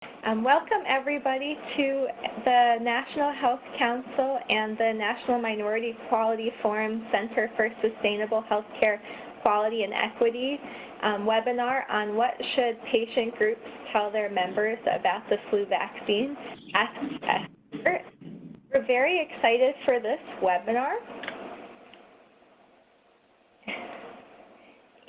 Welcome everybody to the National Health Council and the National Minority Quality Forum Center for Sustainable Healthcare Quality and Equity webinar on what should patient groups tell their members about the flu vaccine. We're very excited for this webinar.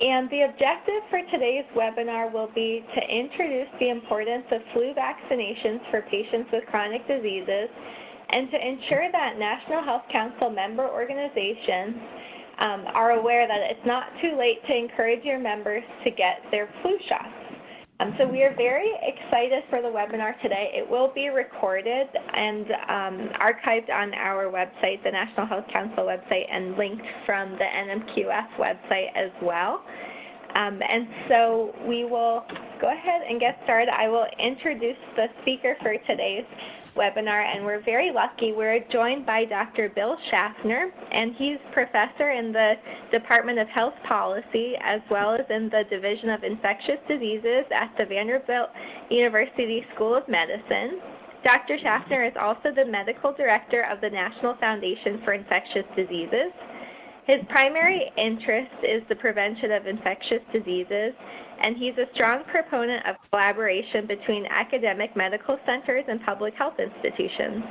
And the objective for today's webinar will be to introduce the importance of flu vaccinations for patients with chronic diseases and to ensure that National Health Council member organizations are aware that it's not too late to encourage your members to get their flu shots. So we are very excited for the webinar today. It will be recorded and archived on our website, the National Health Council website, and linked from the NMQF website as well. And so we will go ahead and get started. I will introduce the speaker for today's webinar, and we're very lucky. We're joined by Dr. Bill Schaffner, and he's professor in the Department of Health Policy as well as in the Division of Infectious Diseases at the Vanderbilt University School of Medicine. Dr. Schaffner is also the medical director of the National Foundation for Infectious Diseases. His primary interest is the prevention of infectious diseases, and he's a strong proponent of collaboration between academic medical centers and public health institutions.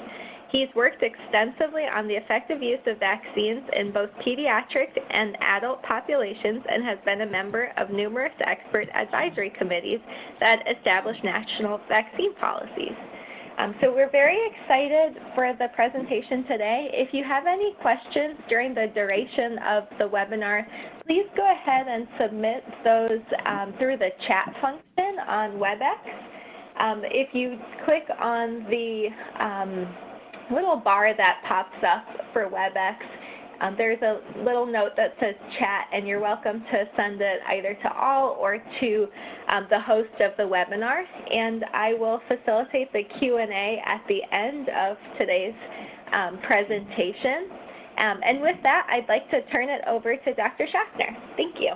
He's worked extensively on the effective use of vaccines in both pediatric and adult populations and has been a member of numerous expert advisory committees that establish national vaccine policies. So we're very excited for the presentation today. If you have any questions during the duration of the webinar, please go ahead and submit those through the chat function on WebEx. If you click on the little bar that pops up for WebEx, there's a little note that says chat, and you're welcome to send it either to all or to the host of the webinar, and I will facilitate the Q&A at the end of today's presentation. And with that, I'd like to turn it over to Dr. Schaffner. Thank you.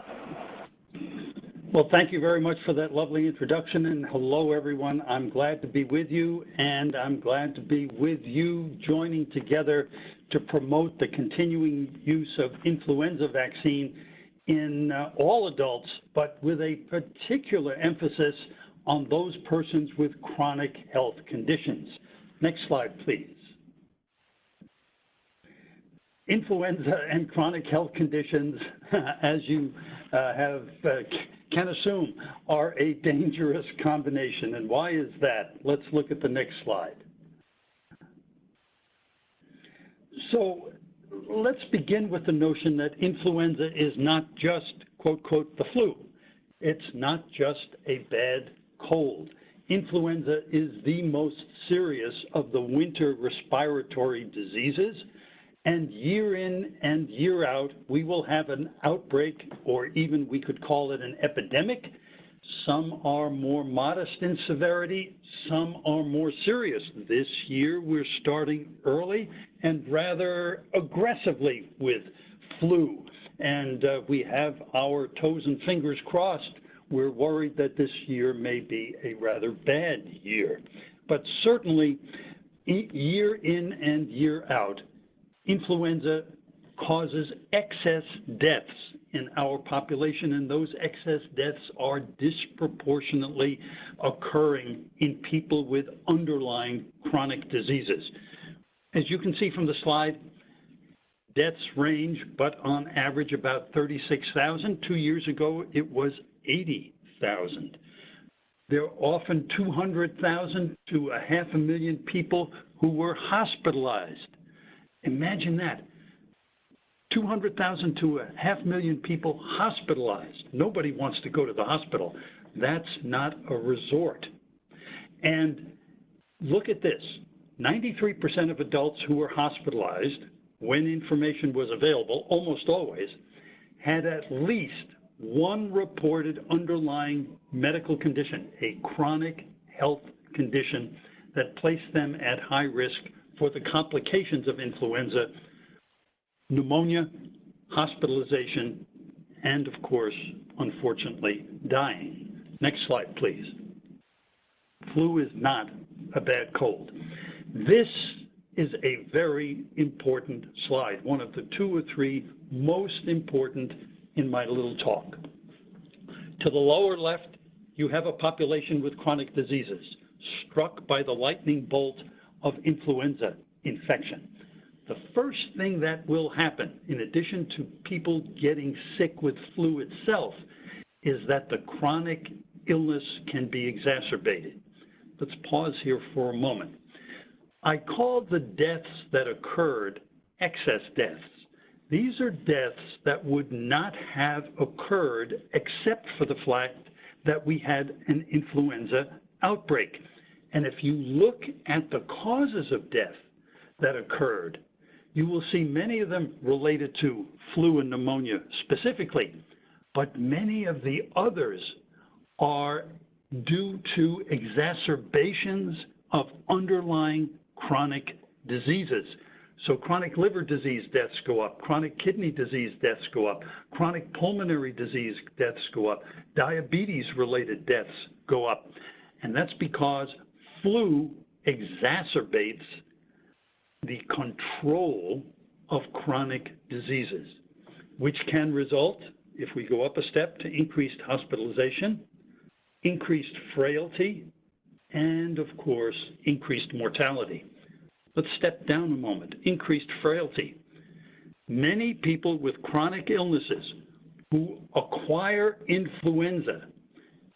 Well, thank you very much for that lovely introduction, and hello, everyone. I'm glad to be with you, and I'm glad to be with you joining together to promote the continuing use of influenza vaccine in all adults, but with a particular emphasis on those persons with chronic health conditions. Next slide, please. Influenza and chronic health conditions, as you can assume, are a dangerous combination. And why is that? Let's look at the next slide. So let's begin with the notion that influenza is not just, quote, quote, the flu. It's not just a bad cold. Influenza is the most serious of the winter respiratory diseases. And year in and year out, we will have an outbreak, or even we could call it an epidemic. Some are more modest in severity, some are more serious. This year, we're starting early and rather aggressively with flu. And we have our toes and fingers crossed. We're worried that this year may be a rather bad year. But certainly, year in and year out, influenza causes excess deaths in our population, and those excess deaths are disproportionately occurring in people with underlying chronic diseases. As you can see from the slide, deaths range, but on average about 36,000. 2 years ago, it was 80,000. There are often 200,000 to 500,000 people who were hospitalized. Imagine that. 200,000 to 500,000 people hospitalized. Nobody wants to go to the hospital. That's not a resort. And look at this. 93% of adults who were hospitalized when information was available, almost always, had at least one reported underlying medical condition, a chronic health condition that placed them at high risk for the complications of influenza, pneumonia, hospitalization, and of course, unfortunately, dying. Next slide, please. flu is not a bad cold. This is a very important slide, one of the 2 or 3 most important in my little talk. To the lower left, you have a population with chronic diseases struck by the lightning bolt of influenza infection. The first thing that will happen, in addition to people getting sick with flu itself, is that the chronic illness can be exacerbated. Let's pause here for a moment. I called the deaths that occurred excess deaths. These are deaths that would not have occurred except for the fact that we had an influenza outbreak. And if you look at the causes of death that occurred, you will see many of them related to flu and pneumonia specifically, but many of the others are due to exacerbations of underlying chronic diseases. So chronic liver disease deaths go up, chronic kidney disease deaths go up, chronic pulmonary disease deaths go up, diabetes-related deaths go up. And that's because flu exacerbates the control of chronic diseases, which can result, if we go up a step, to increased hospitalization, increased frailty, and of course, increased mortality. Let's step down a moment. Increased frailty. Many people with chronic illnesses who acquire influenza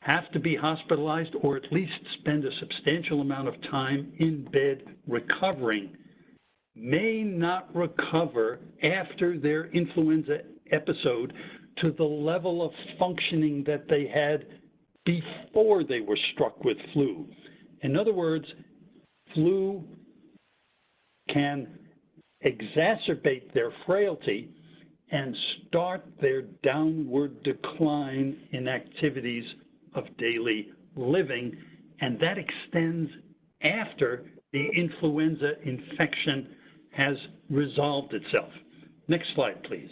have to be hospitalized or at least spend a substantial amount of time in bed recovering, may not recover after their influenza episode to the level of functioning that they had before they were struck with flu. In other words, flu can exacerbate their frailty and start their downward decline in activities of daily living, and that extends after the influenza infection has resolved itself. Next slide, please.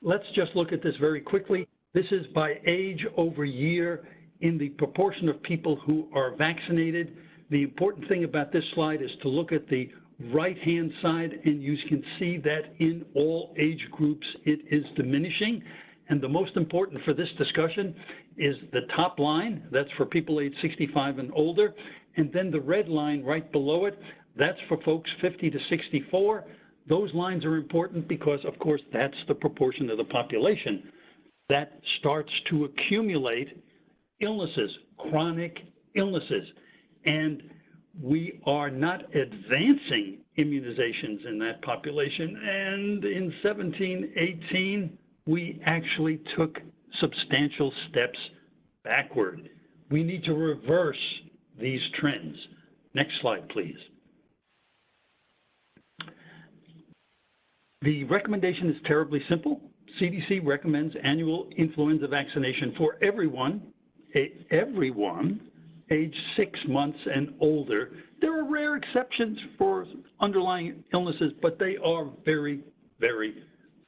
Let's just look at this very quickly. This is by age over year in the proportion of people who are vaccinated. The important thing about this slide is to look at the right-hand side, and you can see that in all age groups it is diminishing. And the most important for this discussion is the top line. That's for people age 65 and older. And then the red line right below it, that's for folks 50 to 64. Those lines are important because, of course, that's the proportion of the population that starts to accumulate illnesses, chronic illnesses. And we are not advancing immunizations in that population. And in 1718, we actually took substantial steps backward. We need to reverse these trends. Next slide, please. The recommendation is terribly simple. CDC recommends annual influenza vaccination for everyone age 6 months and older. There are rare exceptions for underlying illnesses, but they are very, very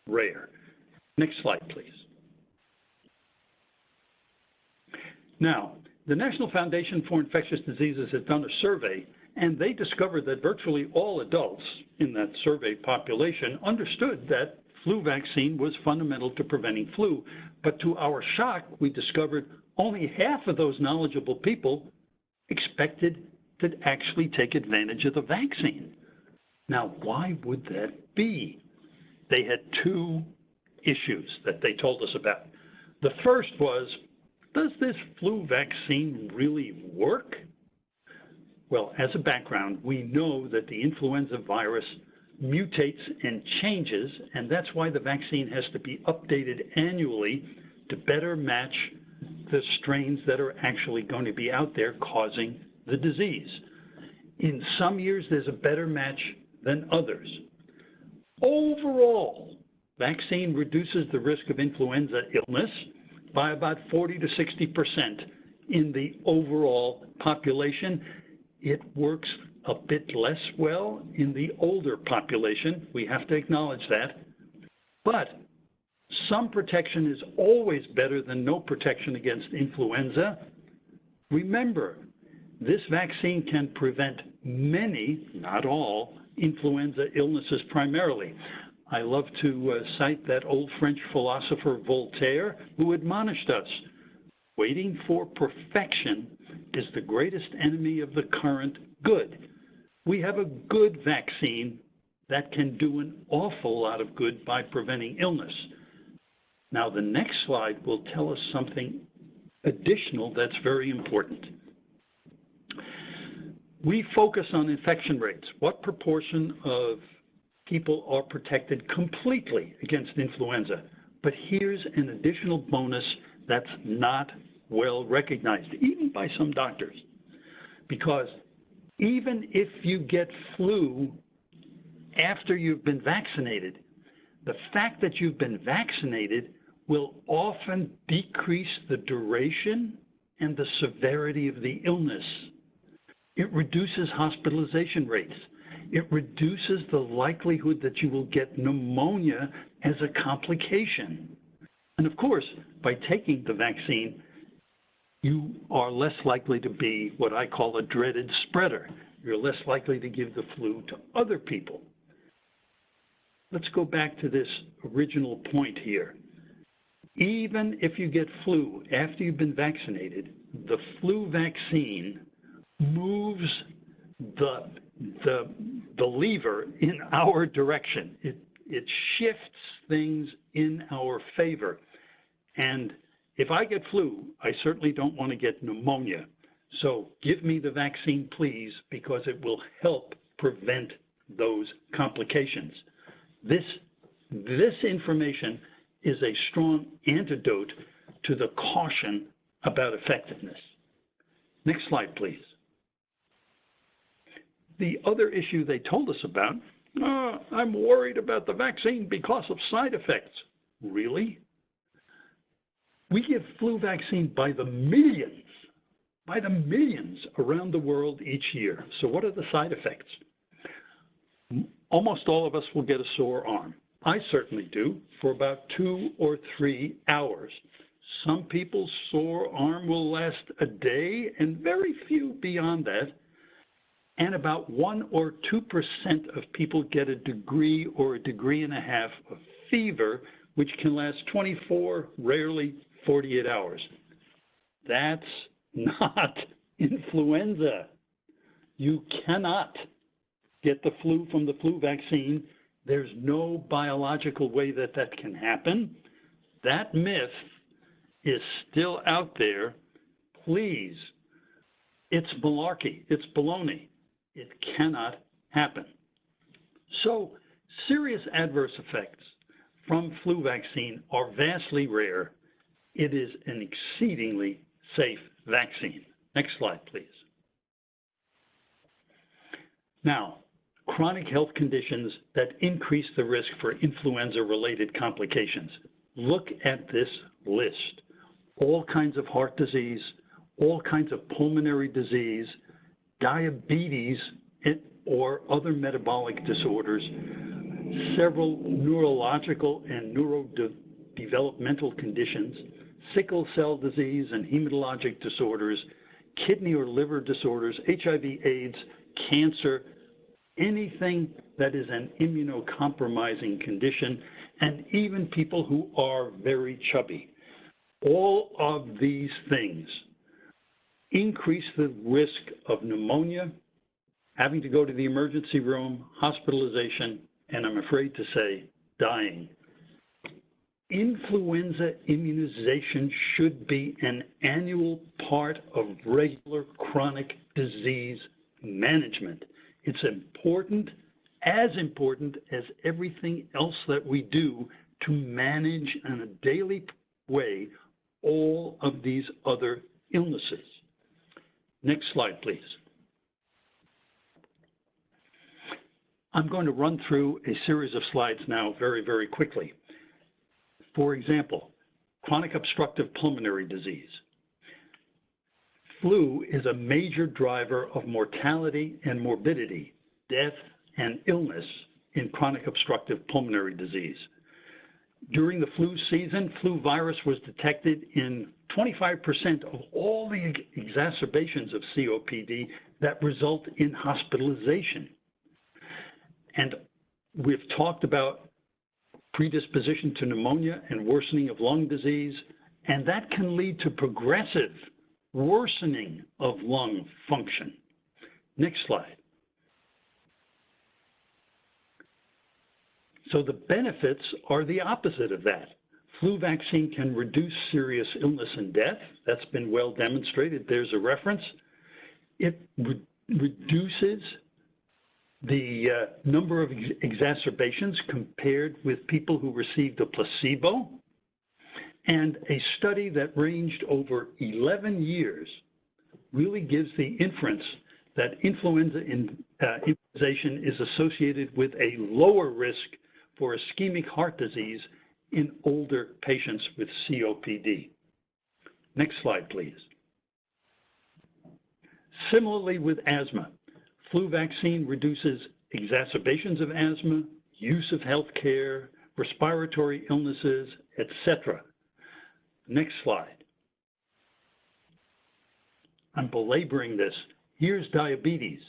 rare. Next slide, please. Now, the National Foundation for Infectious Diseases has done a survey, and they discovered that virtually all adults in that survey population understood that flu vaccine was fundamental to preventing flu. But to our shock, we discovered only half of those knowledgeable people expected to actually take advantage of the vaccine. Now, why would that be? They had 2 issues that they told us about. The first was, does this flu vaccine really work? Well, as a background, we know that the influenza virus mutates and changes, and that's why the vaccine has to be updated annually to better match the strains that are actually going to be out there causing the disease. In some years, there's a better match than others. Overall, vaccine reduces the risk of influenza illness by about 40 to 60% in the overall population. It works a bit less well in the older population. We have to acknowledge that. But Some protection is always better than no protection against influenza. Remember, this vaccine can prevent many, not all, influenza illnesses primarily. I love to cite that old French philosopher Voltaire, who admonished us, waiting for perfection is the greatest enemy of the current good. We have a good vaccine that can do an awful lot of good by preventing illness. Now, the next slide will tell us something additional that's very important. We focus on infection rates. What proportion of people are protected completely against influenza? But here's an additional bonus that's not well recognized, even by some doctors. Because even if you get flu after you've been vaccinated, the fact that you've been vaccinated will often decrease the duration and the severity of the illness. It reduces hospitalization rates. It reduces the likelihood that you will get pneumonia as a complication. And of course, by taking the vaccine, you are less likely to be what I call a dreaded spreader. You're less likely to give the flu to other people. Let's go back to this original point here. Even if you get flu after you've been vaccinated, the flu vaccine moves the lever in our direction. It shifts things in our favor. And if I get flu, I certainly don't want to get pneumonia. So give me the vaccine, please, because it will help prevent those complications. This information is a strong antidote to the caution about effectiveness. Next slide, please. The other issue they told us about, I'm worried about the vaccine because of side effects. Really? We give flu vaccine by the millions around the world each year. So what are the side effects? Almost all of us will get a sore arm. I certainly do, for about 2 or 3 hours. Some people's sore arm will last a day, and very few beyond that. And about 1 or 2% of people get a degree or a degree and a half of fever, which can last 24, rarely 48 hours. That's not influenza. You cannot get the flu from the flu vaccine. There's no biological way that that can happen. That myth is still out there. Please, it's malarkey, it's baloney. It cannot happen. So serious adverse effects from flu vaccine are vastly rare. It is an exceedingly safe vaccine. Next slide, please. Now, chronic health conditions that increase the risk for influenza-related complications. Look at this list. All kinds of heart disease, all kinds of pulmonary disease, diabetes or other metabolic disorders, several neurological and neurodevelopmental conditions, sickle cell disease and hematologic disorders, kidney or liver disorders, HIV, AIDS, cancer, anything that is an immunocompromising condition, and even people who are very chubby. All of these things increase the risk of pneumonia, having to go to the emergency room, hospitalization, and I'm afraid to say, dying. Influenza immunization should be an annual part of regular chronic disease management. It's important as everything else that we do to manage in a daily way all of these other illnesses. Next slide, please. I'm going to run through a series of slides now very, very quickly. For example, chronic obstructive pulmonary disease. Flu is a major driver of mortality and morbidity, death and illness in chronic obstructive pulmonary disease. During the flu season, flu virus was detected in 25% of all the exacerbations of COPD that result in hospitalization. And we've talked about predisposition to pneumonia and worsening of lung disease, and that can lead to progressive worsening of lung function. Next slide. So the benefits are the opposite of that. Flu vaccine can reduce serious illness and death. That's been well demonstrated. There's a reference. It reduces the number of exacerbations compared with people who received a placebo. And a study that ranged over 11 years really gives the inference that influenza immunization is associated with a lower risk for ischemic heart disease in older patients with COPD. Next slide, please. Similarly with asthma, flu vaccine reduces exacerbations of asthma, use of health care, respiratory illnesses, etc. Next slide. I'm belaboring this. Here's diabetes.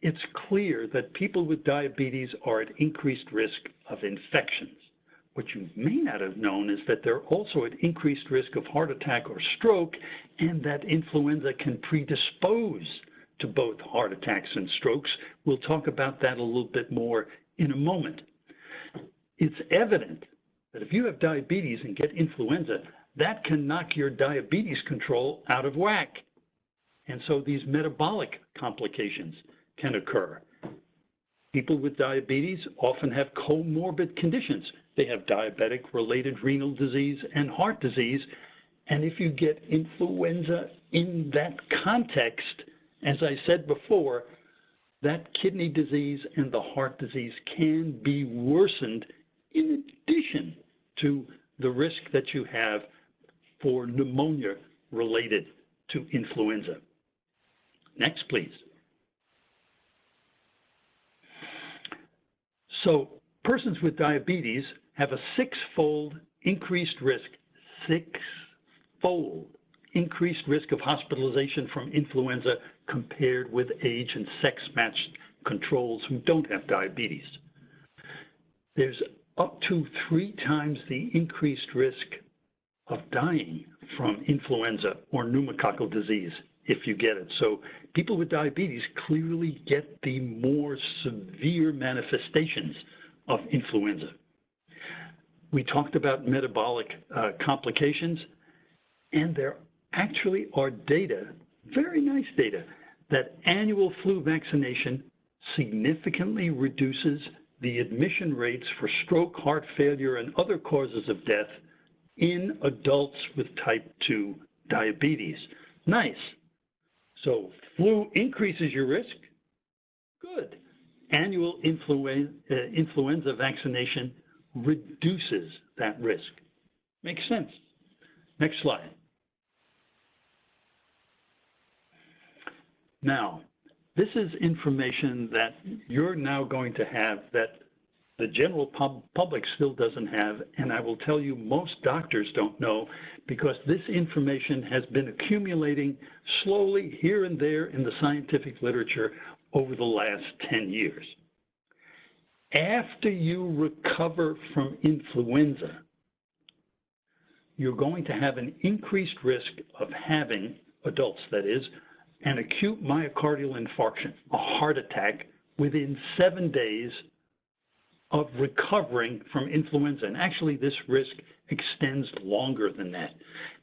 It's clear that people with diabetes are at increased risk of infections. What you may not have known is that they're also at increased risk of heart attack or stroke, and that influenza can predispose to both heart attacks and strokes. We'll talk about that a little bit more in a moment. It's evident that if you have diabetes and get influenza, that can knock your diabetes control out of whack. And so these metabolic complications can occur. People with diabetes often have comorbid conditions. They have diabetic-related renal disease and heart disease. And if you get influenza in that context, as I said before, that kidney disease and the heart disease can be worsened in addition to the risk that you have for pneumonia related to influenza. Next, please. So persons with diabetes have a six-fold increased risk of hospitalization from influenza compared with age and sex-matched controls who don't have diabetes. There's up to 3 times the increased risk of dying from influenza or pneumococcal disease if you get it. So people with diabetes clearly get the more severe manifestations of influenza. We talked about metabolic complications, and there actually are data, very nice data, that annual flu vaccination significantly reduces the admission rates for stroke, heart failure, and other causes of death in adults with type 2 diabetes. Nice. So flu increases your risk. Good. Annual influenza vaccination reduces that risk. Makes sense. Next slide. Now, this is information that you're now going to have that the general public still doesn't have, and I will tell you most doctors don't know, because this information has been accumulating slowly here and there in the scientific literature over the last 10 years. After you recover from influenza, you're going to have an increased risk of having, adults that is, an acute myocardial infarction, a heart attack, within 7 days of recovering from influenza. And actually, this risk extends longer than that.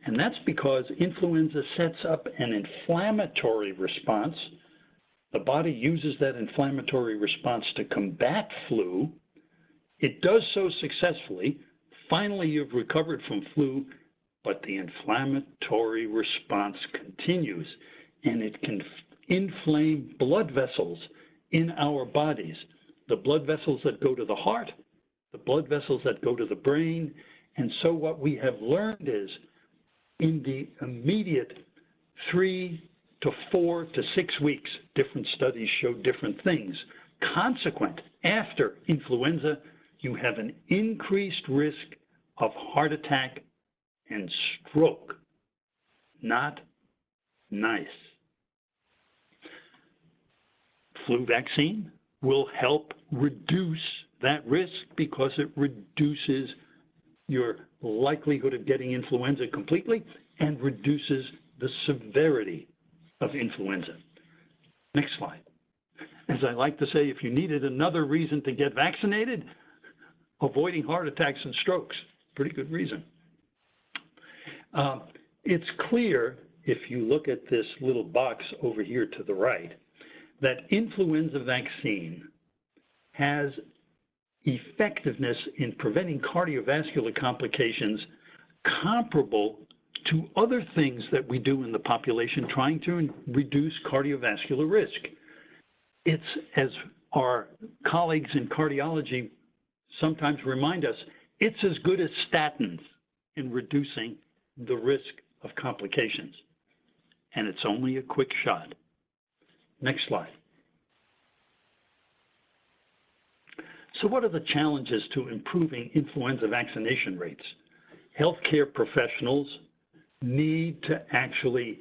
And that's because influenza sets up an inflammatory response. The body uses that inflammatory response to combat flu. It does so successfully. Finally, you've recovered from flu, but the inflammatory response continues, and it can inflame blood vessels in our bodies. The blood vessels that go to the heart, the blood vessels that go to the brain. And so what we have learned is in the immediate 3 to 4 to 6 weeks, different studies show different things, consequent after influenza, you have an increased risk of heart attack and stroke. Not nice. Flu vaccine will help reduce that risk because it reduces your likelihood of getting influenza completely and reduces the severity of influenza. Next slide. As I like to say, if you needed another reason to get vaccinated, avoiding heart attacks and strokes, pretty good reason. It's clear, if you look at this little box over here to the right, that influenza vaccine has effectiveness in preventing cardiovascular complications comparable to other things that we do in the population trying to reduce cardiovascular risk. It's, as our colleagues in cardiology sometimes remind us, it's as good as statins in reducing the risk of complications. And it's only a quick shot. Next slide. So what are the challenges to improving influenza vaccination rates? Healthcare professionals need to actually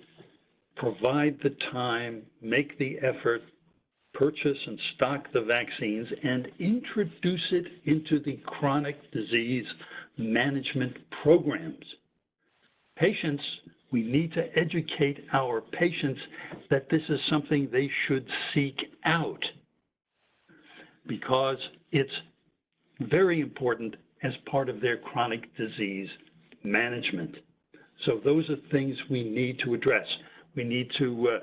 provide the time, make the effort, purchase and stock the vaccines, and introduce it into the chronic disease management programs. Patients, we need to educate our patients that this is something they should seek out because it's very important as part of their chronic disease management. So those are things we need to address. We need to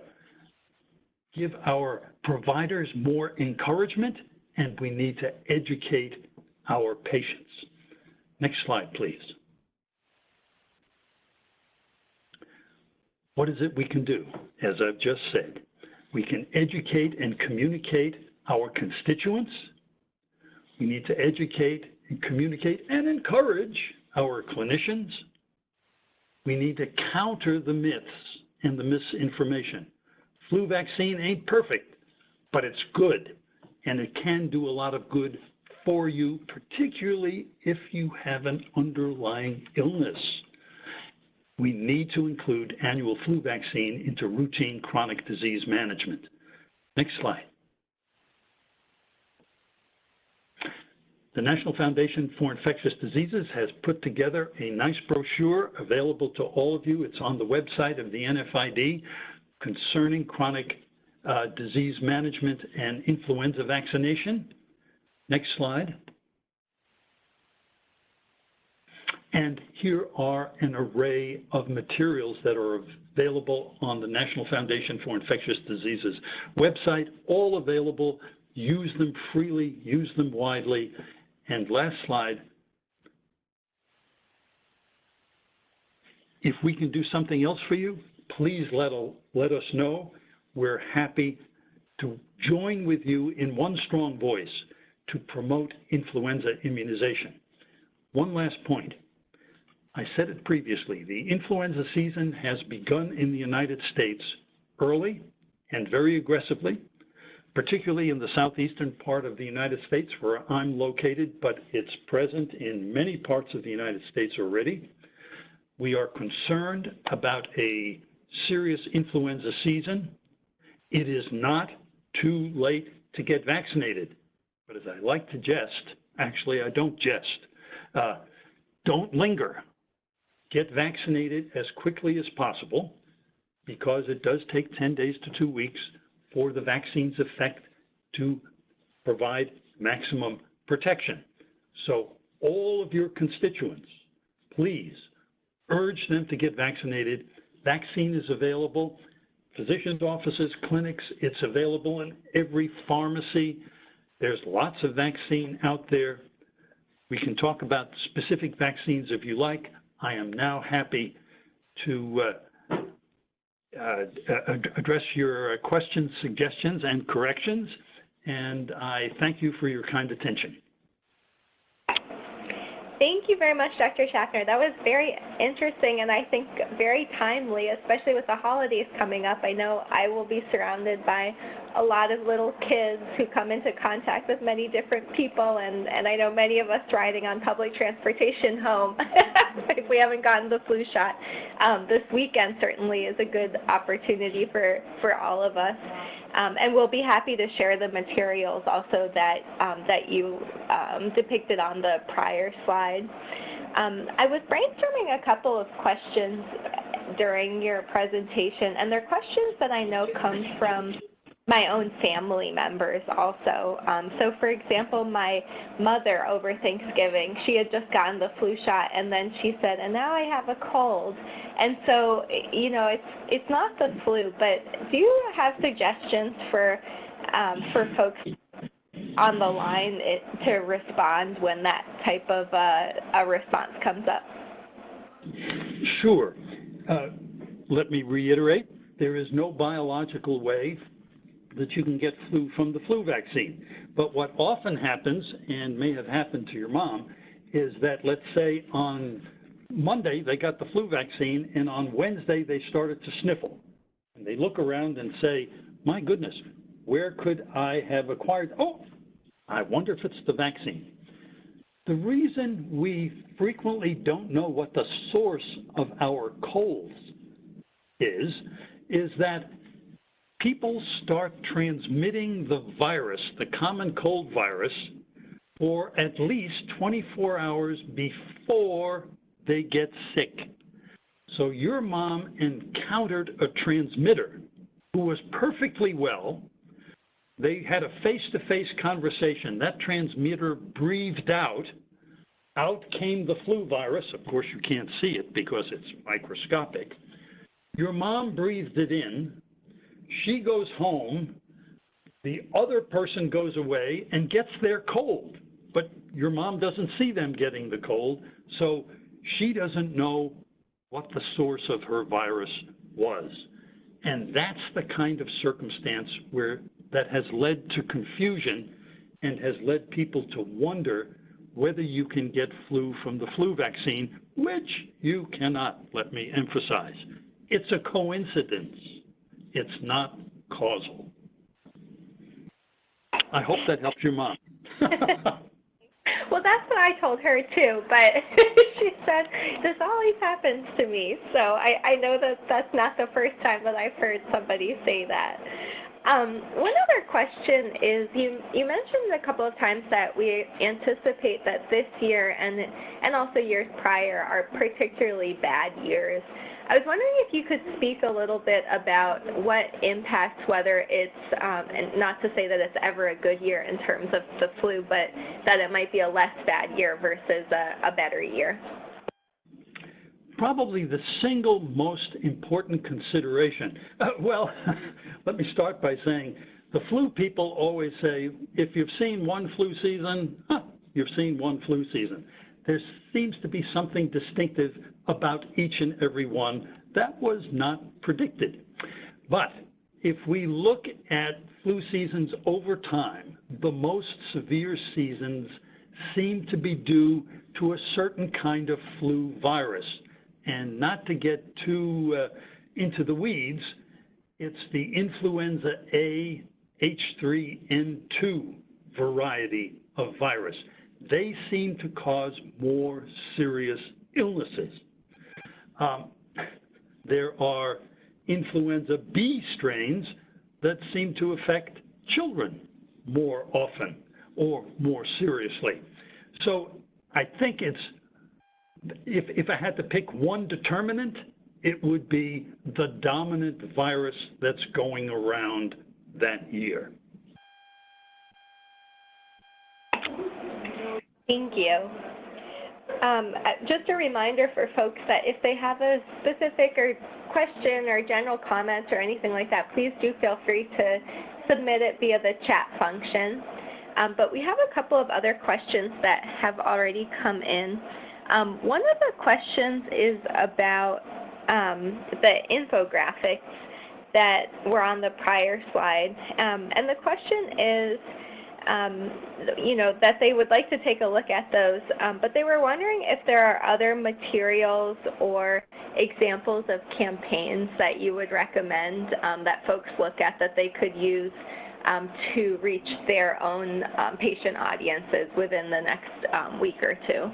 give our providers more encouragement, and we need to educate our patients. Next slide, please. What is it we can do? As I've just said, we can educate and communicate our constituents. We need to educate and communicate and encourage our clinicians. We need to counter the myths and the misinformation. Flu vaccine ain't perfect, but it's good, and it can do a lot of good for you, particularly if you have an underlying illness. We need to include annual flu vaccine into routine chronic disease management. Next slide. The National Foundation for Infectious Diseases has put together a nice brochure available to all of you. It's on the website of the NFID concerning chronic disease management and influenza vaccination. Next slide. And here are an array of materials that are available on the National Foundation for Infectious Diseases website, all available. Use them freely, use them widely. And last slide, if we can do something else for you, please let us know. We're happy to join with you in one strong voice to promote influenza immunization. One last point. I said it previously, the influenza season has begun in the United States early and very aggressively, particularly in the southeastern part of the United States where I'm located, but it's present in many parts of the United States already. We are concerned about a serious influenza season. It is not too late to get vaccinated, but as I like to jest, actually I don't jest, don't linger. Get vaccinated as quickly as possible because it does take 10 days to 2 weeks for the vaccine's effect to provide maximum protection. So all of your constituents, please urge them to get vaccinated. Vaccine is available. Physicians' offices, clinics, it's available in every pharmacy. There's lots of vaccine out there. We can talk about specific vaccines if you like. I am now happy to address your questions, suggestions, and corrections, and I thank you for your kind attention. Thank you very much, Dr. Schaffner. That was very interesting and I think very timely, especially with the holidays coming up. I know I will be surrounded by a lot of little kids who come into contact with many different people, and I know many of us riding on public transportation home, if we haven't gotten the flu shot, this weekend certainly is a good opportunity for all of us. And we'll be happy to share the materials also that, that you depicted on the prior slide. I was brainstorming a couple of questions during your presentation, and they're questions that I know come from my own family members also. So for example, my mother over Thanksgiving, she had just gotten the flu shot, and then she said, and now I have a cold. And so, you know, it's not the flu, but do you have suggestions for folks on the line to respond when that type of a response comes up? Sure. Let me reiterate, there is no biological way that you can get flu from the flu vaccine. But what often happens, and may have happened to your mom, is that let's say on Monday they got the flu vaccine, and on Wednesday they started to sniffle. And they look around and say, my goodness, where could I have acquired? Oh, I wonder if it's the vaccine. The reason we frequently don't know what the source of our colds is that people start transmitting the virus, the common cold virus, for at least 24 hours before they get sick. So your mom encountered a transmitter who was perfectly well. They had a face-to-face conversation. That transmitter breathed out. Out came the flu virus. Of course, you can't see it because it's microscopic. Your mom breathed it in. She goes home. The other person goes away and gets their cold. But your mom doesn't see them getting the cold, so she doesn't know what the source of her virus was. And that's the kind of circumstance that has led to confusion and has led people to wonder whether you can get flu from the flu vaccine, which you cannot, let me emphasize. It's a coincidence. It's not causal. I hope that helps your mom. Well, that's what I told her too, but she said, this always happens to me. So I know that that's not the first time that I've heard somebody say that. One other question is, you mentioned a couple of times that we anticipate that this year and also years prior are particularly bad years. I was wondering if you could speak a little bit about what impacts, whether it's, and not to say that it's ever a good year in terms of the flu, but that it might be a less bad year versus a better year. Probably the single most important consideration. Well, let me start by saying the flu people always say, if you've seen one flu season, you've seen one flu season. There seems to be something distinctive about each and every one that was not predicted. But if we look at flu seasons over time, the most severe seasons seem to be due to a certain kind of flu virus. And not to get too into the weeds, it's the Influenza-A H3N2 variety of virus. They seem to cause more serious illnesses. There are influenza B strains that seem to affect children more often or more seriously. So I think it's, if I had to pick one determinant, it would be the dominant virus that's going around that year. Thank you. Just a reminder for folks that if they have a specific or question or general comment or anything like that, please do feel free to submit it via the chat function. But we have a couple of other questions that have already come in. One of the questions is about the infographics that were on the prior slide. And the question is, that they would like to take a look at those, but they were wondering if there are other materials or examples of campaigns that you would recommend that folks look at that they could use to reach their own patient audiences within the next week or two.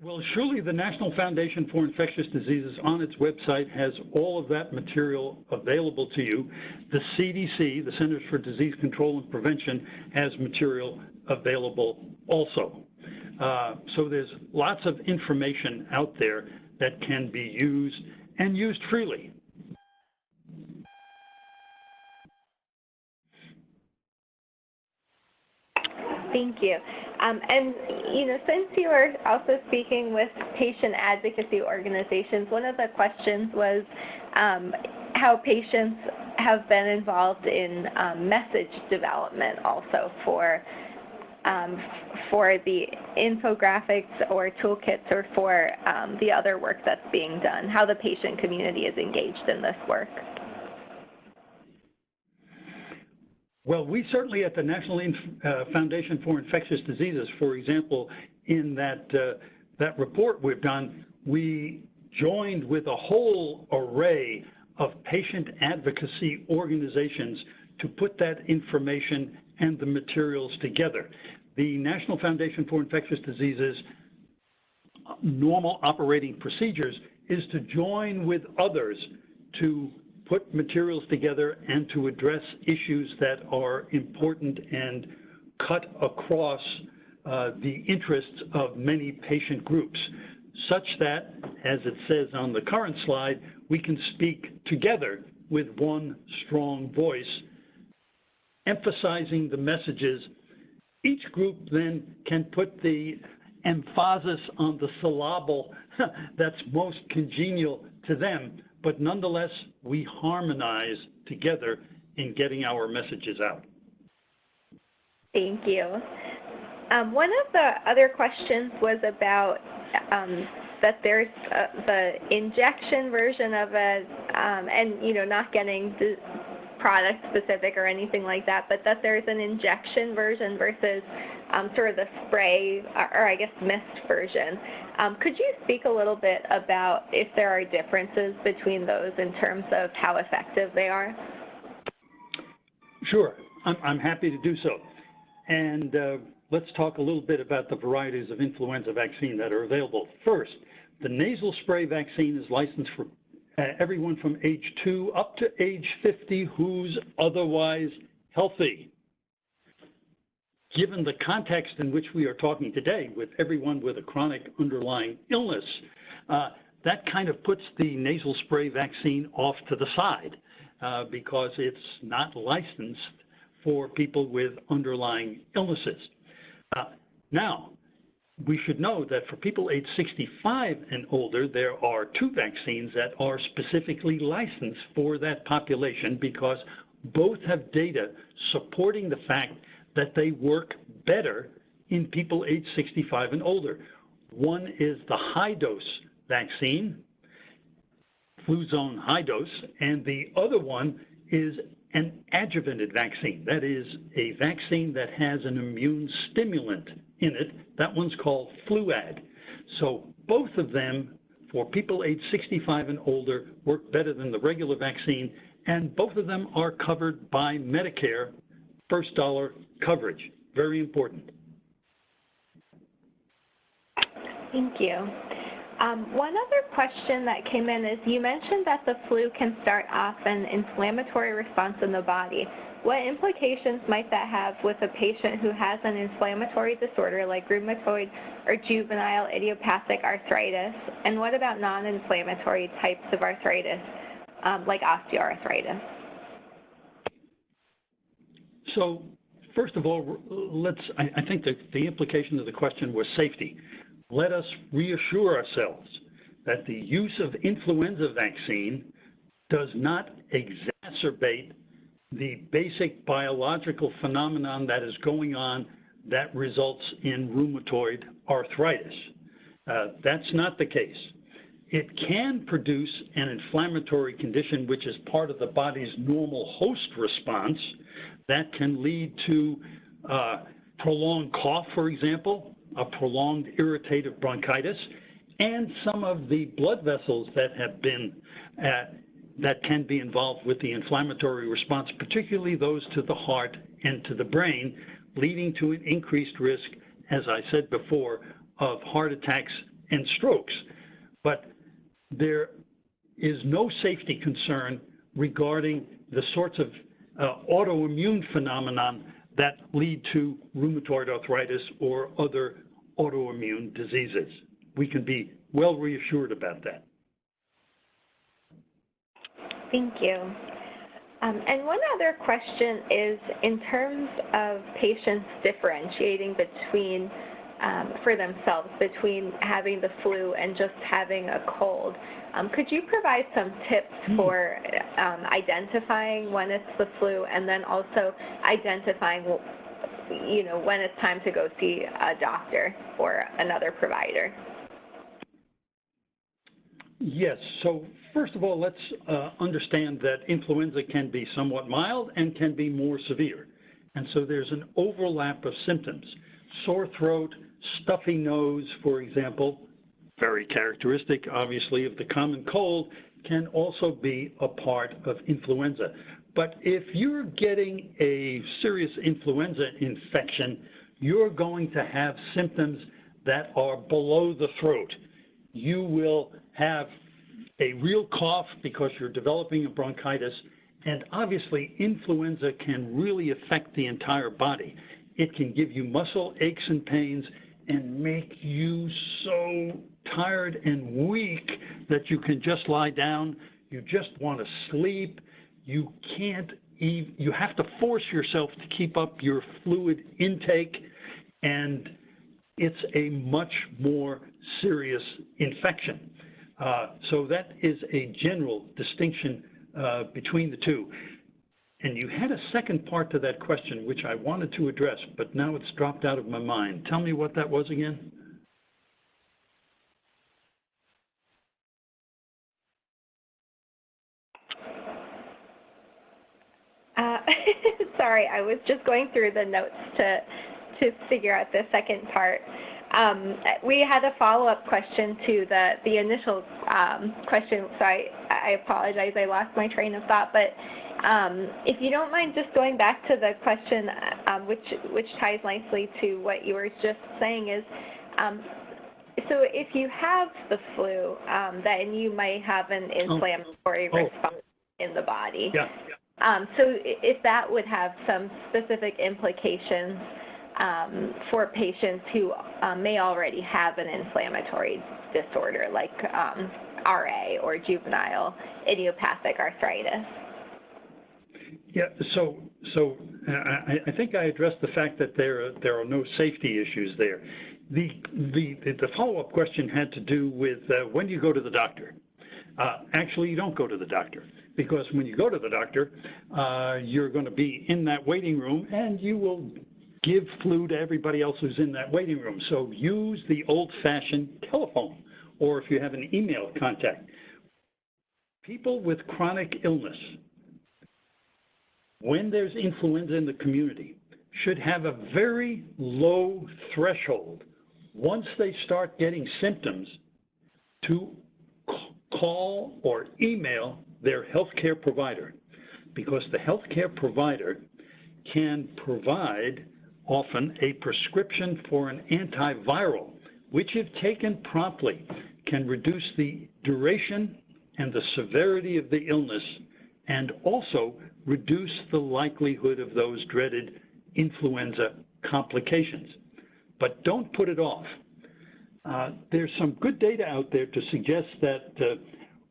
Well, surely the National Foundation for Infectious Diseases on its website has all of that material available to you. The CDC, the Centers for Disease Control and Prevention, has material available also. So there's lots of information out there that can be used and used freely. Thank you. And, since you are also speaking with patient advocacy organizations, one of the questions was how patients have been involved in message development also for the infographics or toolkits or for the other work that's being done, how the patient community is engaged in this work. Well, we certainly at the National Foundation for Infectious Diseases, for example, in that report we've done, we joined with a whole array of patient advocacy organizations to put that information and the materials together. The National Foundation for Infectious Diseases normal operating procedures is to join with others to put materials together and to address issues that are important and cut across the interests of many patient groups, such that, as it says on the current slide, we can speak together with one strong voice, emphasizing the messages. Each group then can put the emphasis on the syllable that's most congenial to them, but nonetheless, we harmonize together in getting our messages out. Thank you. One of the other questions was about that there's the injection version of it, and not getting the product specific or anything like that, but that there's an injection version versus sort of the spray or I guess mist version. Could you speak a little bit about if there are differences between those in terms of how effective they are? Sure, I'm happy to do so. And let's talk a little bit about the varieties of influenza vaccine that are available. First, the nasal spray vaccine is licensed for everyone from age 2 up to age 50 who's otherwise healthy. Given the context in which we are talking today with everyone with a chronic underlying illness, that kind of puts the nasal spray vaccine off to the side because it's not licensed for people with underlying illnesses. Now, we should know that for people age 65 and older, there are 2 vaccines that are specifically licensed for that population because both have data supporting the fact that they work better in people age 65 and older. One is the high-dose vaccine, Fluzone high dose, and the other one is an adjuvanted vaccine. That is a vaccine that has an immune stimulant in it. That one's called Fluad. So both of them, for people age 65 and older, work better than the regular vaccine, and both of them are covered by Medicare first dollar coverage. Very important. Thank you. One other question that came in is you mentioned that the flu can start off an inflammatory response in the body. What implications might that have with a patient who has an inflammatory disorder like rheumatoid or juvenile idiopathic arthritis? And what about non-inflammatory types of arthritis like osteoarthritis? So first of all, I think that the implication of the question was safety. Let us reassure ourselves that the use of influenza vaccine does not exacerbate the basic biological phenomenon that is going on that results in rheumatoid arthritis. That's not the case. It can produce an inflammatory condition, which is part of the body's normal host response. That can lead to prolonged cough, for example, a prolonged irritative bronchitis, and some of the blood vessels that have been that can be involved with the inflammatory response, particularly those to the heart and to the brain, leading to an increased risk, as I said before, of heart attacks and strokes. But there is no safety concern regarding the sorts of autoimmune phenomenon that lead to rheumatoid arthritis or other autoimmune diseases. We can be well reassured about that. Thank you. And one other question is, in terms of patients differentiating between, for themselves, between having the flu and just having a cold, could you provide some tips for identifying when it's the flu, and then also identifying, you know, when it's time to go see a doctor or another provider? Yes. So first of all, let's understand that influenza can be somewhat mild and can be more severe. And so there's an overlap of symptoms. Sore throat, stuffy nose, for example, very characteristic, obviously, of the common cold, can also be a part of influenza. But if you're getting a serious influenza infection, you're going to have symptoms that are below the throat. You will have a real cough because you're developing a bronchitis, and obviously influenza can really affect the entire body. It can give you muscle aches and pains and make you so tired and weak that you can just lie down. You just want to sleep. You can't even, you have to force yourself to keep up your fluid intake, and it's a much more serious infection. So that is a general distinction between the two. And you had a second part to that question, which I wanted to address, but now it's dropped out of my mind. Tell me what that was again. Sorry, I was just going through the notes to figure out the second part. We had a follow-up question to the initial question, so I apologize. I lost my train of thought, but if you don't mind just going back to the question, which ties nicely to what you were just saying, is so if you have the flu, then you might have an inflammatory response in the body. Yeah. So if that would have some specific implications for patients who may already have an inflammatory disorder like RA or juvenile idiopathic arthritis. Yeah, so I think I addressed the fact that there are no safety issues there. The follow-up question had to do with when you go to the doctor. Actually, you don't go to the doctor, because when you go to the doctor, you're going to be in that waiting room, and you will give flu to everybody else who's in that waiting room. So use the old-fashioned telephone, or if you have an email contact. People with chronic illness, when there's influenza in the community, should have a very low threshold once they start getting symptoms to call or email their healthcare provider, because the healthcare provider can provide often a prescription for an antiviral, which if taken promptly can reduce the duration and the severity of the illness, and also reduce the likelihood of those dreaded influenza complications. But don't put it off. There's some good data out there to suggest that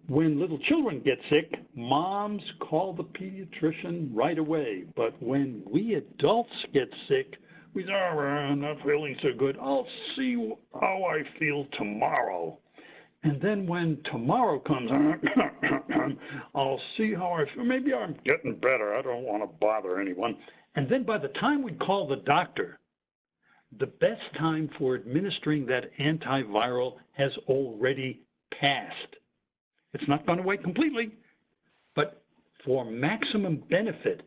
when little children get sick, moms call the pediatrician right away. But when we adults get sick, we say, oh, I'm not feeling so good. I'll see how I feel tomorrow. And then when tomorrow comes, I'll see how I feel. Maybe I'm getting better. I don't want to bother anyone. And then by the time we call the doctor, the best time for administering that antiviral has already passed. It's not gone away completely, but for maximum benefit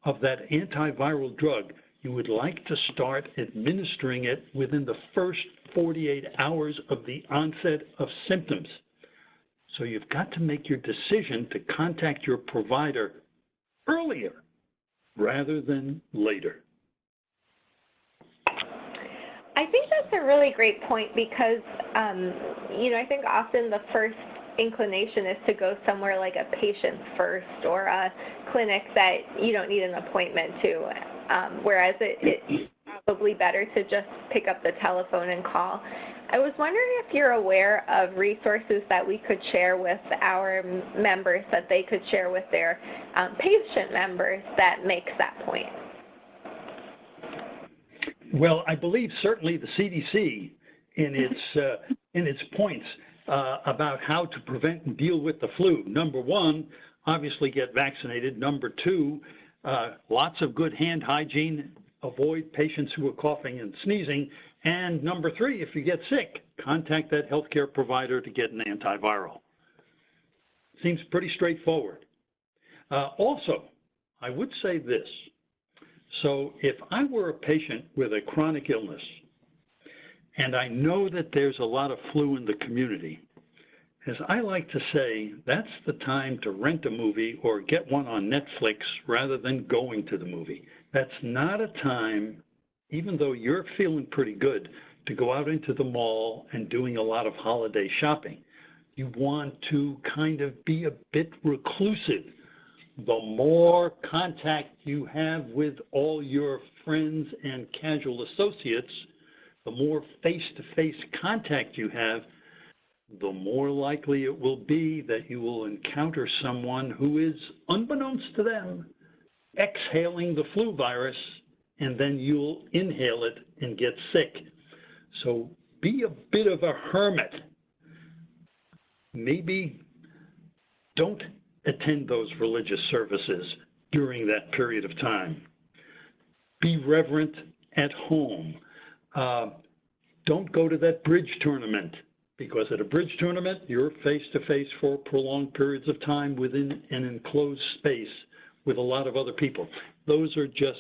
of that antiviral drug, you would like to start administering it within the first 48 hours of the onset of symptoms. So you've got to make your decision to contact your provider earlier rather than later. I think that's a really great point because, I think often the first inclination is to go somewhere like a Patients First or a clinic that you don't need an appointment to, whereas it's probably better to just pick up the telephone and call. I was wondering if you're aware of resources that we could share with our members that they could share with their patient members that makes that point. Well, I believe certainly the CDC in its points about how to prevent and deal with the flu. Number one, obviously get vaccinated. Number two, lots of good hand hygiene. Avoid patients who are coughing and sneezing. And number three, if you get sick, contact that healthcare provider to get an antiviral. Seems pretty straightforward. Also, I would say this. So if I were a patient with a chronic illness, and I know that there's a lot of flu in the community, as I like to say, that's the time to rent a movie or get one on Netflix rather than going to the movie. That's not a time, even though you're feeling pretty good, to go out into the mall and doing a lot of holiday shopping. You want to kind of be a bit reclusive. The more contact you have with all your friends and casual associates, the more face-to-face contact you have, the more likely it will be that you will encounter someone who is, unbeknownst to them, exhaling the flu virus, and then you'll inhale it and get sick. So be a bit of a hermit. Maybe don't attend those religious services during that period of time. Be reverent at home. Don't go to that bridge tournament, because at a bridge tournament, you're face-to-face for prolonged periods of time within an enclosed space with a lot of other people. Those are just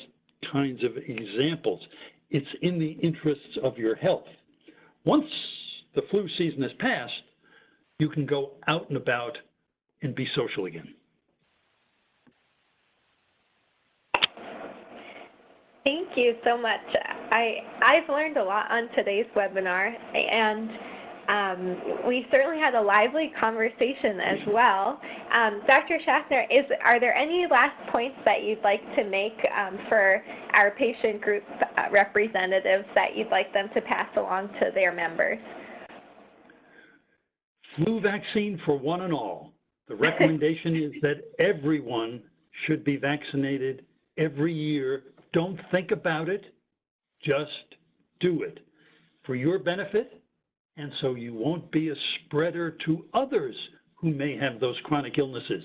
kinds of examples. It's in the interests of your health. Once the flu season has passed, you can go out and about and be social again. Thank you so much. I've learned a lot on today's webinar, and we certainly had a lively conversation as well. Dr. Schaffner, are there any last points that you'd like to make for our patient group representatives that you'd like them to pass along to their members? Flu vaccine for one and all. The recommendation is that everyone should be vaccinated every year. Don't think about it, just do it for your benefit, and so you won't be a spreader to others who may have those chronic illnesses,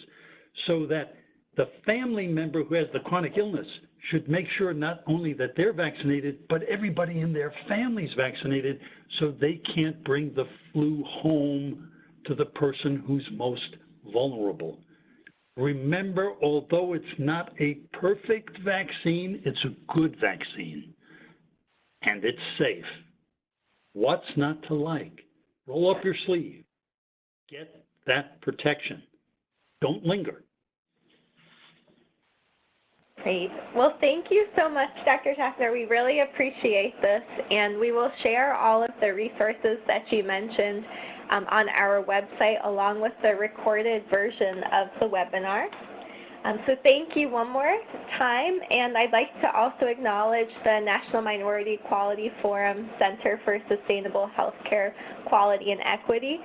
so that the family member who has the chronic illness should make sure not only that they're vaccinated, but everybody in their family's vaccinated, so they can't bring the flu home to the person who's most vulnerable. Remember, although it's not a perfect vaccine, it's a good vaccine, and it's safe. What's not to like? Roll up your sleeve. Get that protection. Don't linger. Great. Well, thank you so much, Dr. Schaffner. We really appreciate this, and we will share all of the resources that you mentioned on our website, along with the recorded version of the webinar. So thank you one more time, and I'd like to also acknowledge the National Minority Quality Forum Center for Sustainable Healthcare Quality and Equity,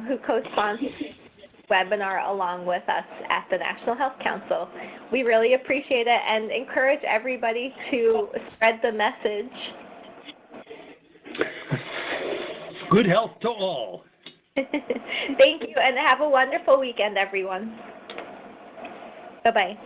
who co-sponsored this webinar along with us at the National Health Council. We really appreciate it and encourage everybody to spread the message. Good health to all. Thank you, and have a wonderful weekend, everyone. Bye-bye.